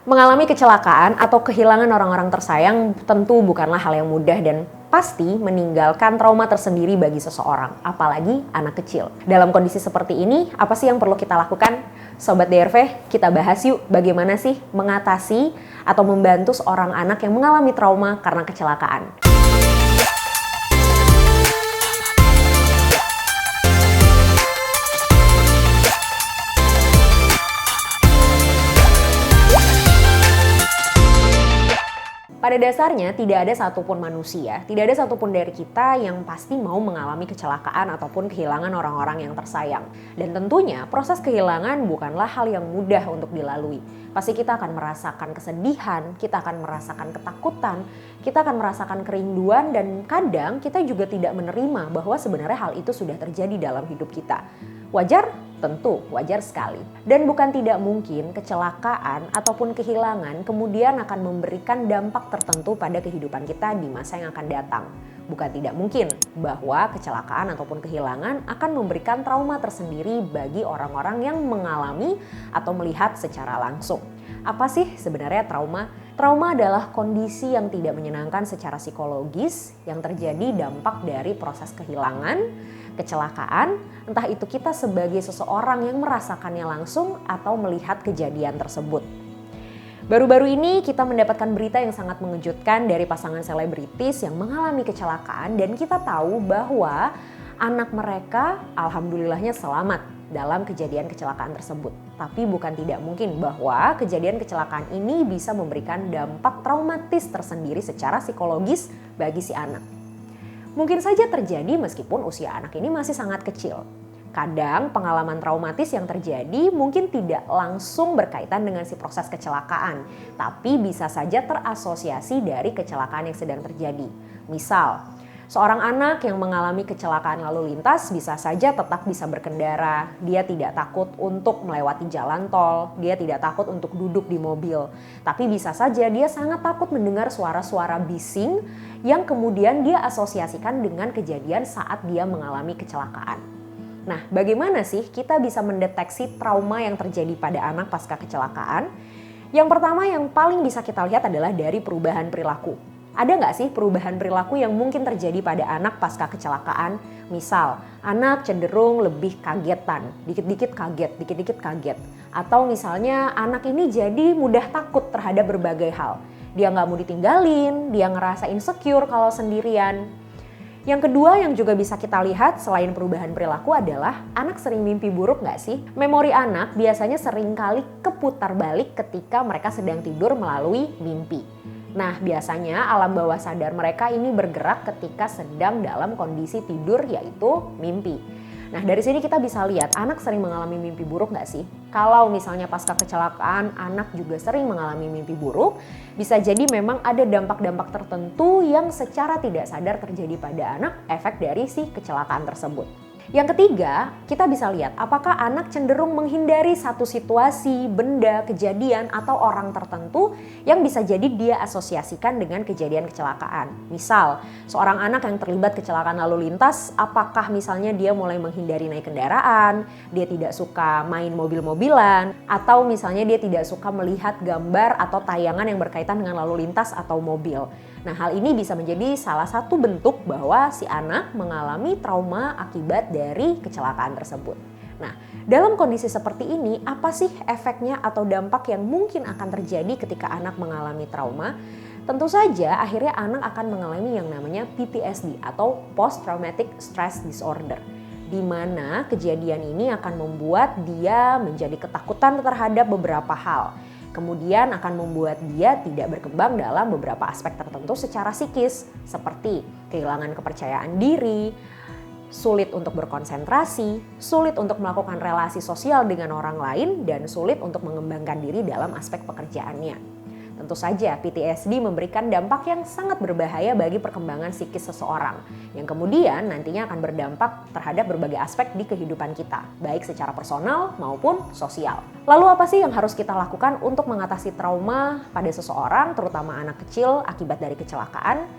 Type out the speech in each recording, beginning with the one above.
Mengalami kecelakaan atau kehilangan orang-orang tersayang tentu bukanlah hal yang mudah dan pasti meninggalkan trauma tersendiri bagi seseorang, apalagi anak kecil. Dalam kondisi seperti ini, apa sih yang perlu kita lakukan? Sobat DRV, kita bahas yuk bagaimana sih mengatasi atau membantu seorang anak yang mengalami trauma karena kecelakaan. Pada dasarnya tidak ada satupun manusia, tidak ada satupun dari kita yang pasti mau mengalami kecelakaan ataupun kehilangan orang-orang yang tersayang. Dan tentunya proses kehilangan bukanlah hal yang mudah untuk dilalui. Pasti kita akan merasakan kesedihan, kita akan merasakan ketakutan, kita akan merasakan kerinduan dan kadang kita juga tidak menerima bahwa sebenarnya hal itu sudah terjadi dalam hidup kita. Wajar? Tentu wajar sekali. Dan bukan tidak mungkin kecelakaan ataupun kehilangan kemudian akan memberikan dampak tertentu pada kehidupan kita di masa yang akan datang. Bukan tidak mungkin bahwa kecelakaan ataupun kehilangan akan memberikan trauma tersendiri bagi orang-orang yang mengalami atau melihat secara langsung. Apa sih sebenarnya trauma? Trauma adalah kondisi yang tidak menyenangkan secara psikologis yang terjadi dampak dari proses kehilangan, kecelakaan, entah itu kita sebagai seseorang yang merasakannya langsung atau melihat kejadian tersebut. Baru-baru ini kita mendapatkan berita yang sangat mengejutkan dari pasangan selebritis yang mengalami kecelakaan dan kita tahu bahwa anak mereka alhamdulillahnya selamat dalam kejadian kecelakaan tersebut. Tapi bukan tidak mungkin bahwa kejadian kecelakaan ini bisa memberikan dampak traumatis tersendiri secara psikologis bagi si anak. Mungkin saja terjadi meskipun usia anak ini masih sangat kecil. Kadang pengalaman traumatis yang terjadi mungkin tidak langsung berkaitan dengan si proses kecelakaan, tapi bisa saja terasosiasi dari kecelakaan yang sedang terjadi. Misal, seorang anak yang mengalami kecelakaan lalu lintas bisa saja tetap bisa berkendara, dia tidak takut untuk melewati jalan tol, dia tidak takut untuk duduk di mobil. Tapi bisa saja dia sangat takut mendengar suara-suara bising yang kemudian dia asosiasikan dengan kejadian saat dia mengalami kecelakaan. Nah, bagaimana sih kita bisa mendeteksi trauma yang terjadi pada anak pasca kecelakaan? Yang pertama yang paling bisa kita lihat adalah dari perubahan perilaku. Ada nggak sih perubahan perilaku yang mungkin terjadi pada anak pasca kecelakaan? Misal, anak cenderung lebih kagetan, dikit-dikit kaget, dikit-dikit kaget. Atau misalnya anak ini jadi mudah takut terhadap berbagai hal. Dia nggak mau ditinggalin, dia ngerasa insecure kalau sendirian. Yang kedua yang juga bisa kita lihat selain perubahan perilaku adalah anak sering mimpi buruk nggak sih? Memori anak biasanya seringkali keputar balik ketika mereka sedang tidur melalui mimpi. Nah, biasanya alam bawah sadar mereka ini bergerak ketika sedang dalam kondisi tidur yaitu mimpi. Nah, dari sini kita bisa lihat anak sering mengalami mimpi buruk nggak sih? Kalau misalnya pasca kecelakaan anak juga sering mengalami mimpi buruk, bisa jadi memang ada dampak-dampak tertentu yang secara tidak sadar terjadi pada anak efek dari si kecelakaan tersebut. Yang ketiga, kita bisa lihat apakah anak cenderung menghindari satu situasi, benda, kejadian, atau orang tertentu yang bisa jadi dia asosiasikan dengan kejadian kecelakaan. Misal, seorang anak yang terlibat kecelakaan lalu lintas, apakah misalnya dia mulai menghindari naik kendaraan, dia tidak suka main mobil-mobilan, atau misalnya dia tidak suka melihat gambar atau tayangan yang berkaitan dengan lalu lintas atau mobil. Nah, hal ini bisa menjadi salah satu bentuk bahwa si anak mengalami trauma akibat dari kecelakaan tersebut. Nah, dalam kondisi seperti ini, apa sih efeknya atau dampak yang mungkin akan terjadi ketika anak mengalami trauma? Tentu saja akhirnya anak akan mengalami yang namanya PTSD atau Post Traumatic Stress Disorder, di mana kejadian ini akan membuat dia menjadi ketakutan terhadap beberapa hal. Kemudian akan membuat dia tidak berkembang dalam beberapa aspek tertentu secara psikis, seperti kehilangan kepercayaan diri, sulit untuk berkonsentrasi, sulit untuk melakukan relasi sosial dengan orang lain, dan sulit untuk mengembangkan diri dalam aspek pekerjaannya. Tentu saja PTSD memberikan dampak yang sangat berbahaya bagi perkembangan psikis seseorang yang kemudian nantinya akan berdampak terhadap berbagai aspek di kehidupan kita, baik secara personal maupun sosial. Lalu apa sih yang harus kita lakukan untuk mengatasi trauma pada seseorang, terutama anak kecil akibat dari kecelakaan?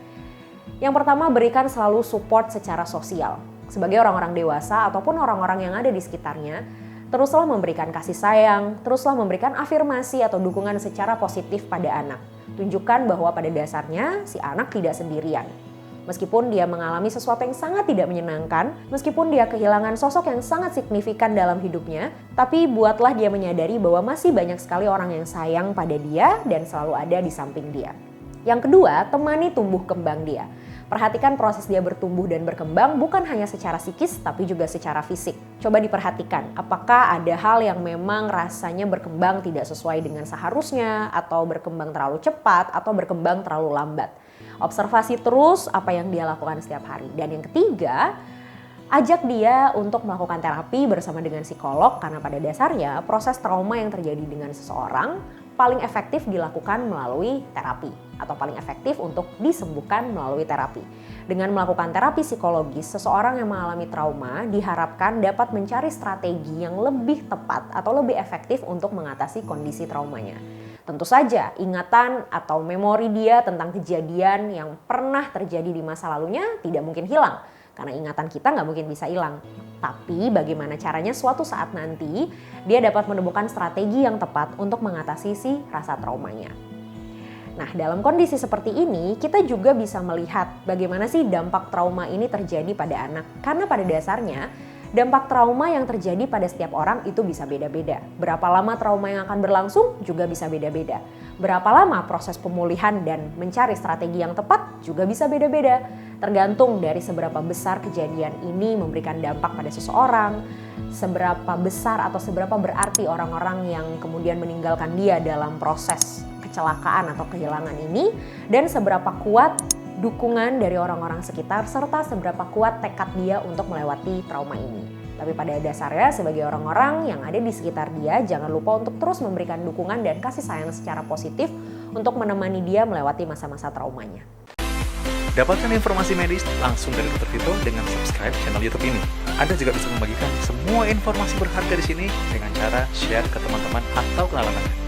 Yang pertama, berikan selalu support secara sosial. Sebagai orang-orang dewasa ataupun orang-orang yang ada di sekitarnya, Teruslah memberikan kasih sayang, teruslah memberikan afirmasi atau dukungan secara positif pada anak. Tunjukkan bahwa pada dasarnya si anak tidak sendirian. Meskipun dia mengalami sesuatu yang sangat tidak menyenangkan, meskipun dia kehilangan sosok yang sangat signifikan dalam hidupnya, tapi buatlah dia menyadari bahwa masih banyak sekali orang yang sayang pada dia dan selalu ada di samping dia. Yang kedua, temani tumbuh kembang dia. Perhatikan proses dia bertumbuh dan berkembang bukan hanya secara psikis tapi juga secara fisik. Coba diperhatikan, apakah ada hal yang memang rasanya berkembang tidak sesuai dengan seharusnya, atau berkembang terlalu cepat, atau berkembang terlalu lambat. Observasi terus apa yang dia lakukan setiap hari. Dan yang ketiga, ajak dia untuk melakukan terapi bersama dengan psikolog, karena pada dasarnya proses trauma yang terjadi dengan seseorang paling efektif dilakukan melalui terapi, atau paling efektif untuk disembuhkan melalui terapi. Dengan melakukan terapi psikologis, seseorang yang mengalami trauma diharapkan dapat mencari strategi yang lebih tepat atau lebih efektif untuk mengatasi kondisi traumanya. Tentu saja ingatan atau memori dia tentang kejadian yang pernah terjadi di masa lalunya tidak mungkin hilang, karena ingatan kita nggak mungkin bisa hilang. Tapi bagaimana caranya suatu saat nanti dia dapat menemukan strategi yang tepat untuk mengatasi si rasa traumanya. Nah, dalam kondisi seperti ini kita juga bisa melihat bagaimana sih dampak trauma ini terjadi pada anak. Karena pada dasarnya dampak trauma yang terjadi pada setiap orang itu bisa beda-beda. Berapa lama trauma yang akan berlangsung juga bisa beda-beda. Berapa lama proses pemulihan dan mencari strategi yang tepat juga bisa beda-beda. Tergantung dari seberapa besar kejadian ini memberikan dampak pada seseorang, seberapa besar atau seberapa berarti orang-orang yang kemudian meninggalkan dia dalam proses kecelakaan atau kehilangan ini, dan seberapa kuat dukungan dari orang-orang sekitar, serta seberapa kuat tekad dia untuk melewati trauma ini. Tapi pada dasarnya sebagai orang-orang yang ada di sekitar dia, jangan lupa untuk terus memberikan dukungan dan kasih sayang secara positif untuk menemani dia melewati masa-masa traumanya. Dapatkan informasi medis langsung dari Dr. Vito dengan subscribe channel YouTube ini. Anda juga bisa membagikan semua informasi berharga di sini dengan cara share ke teman-teman atau kenalan Anda.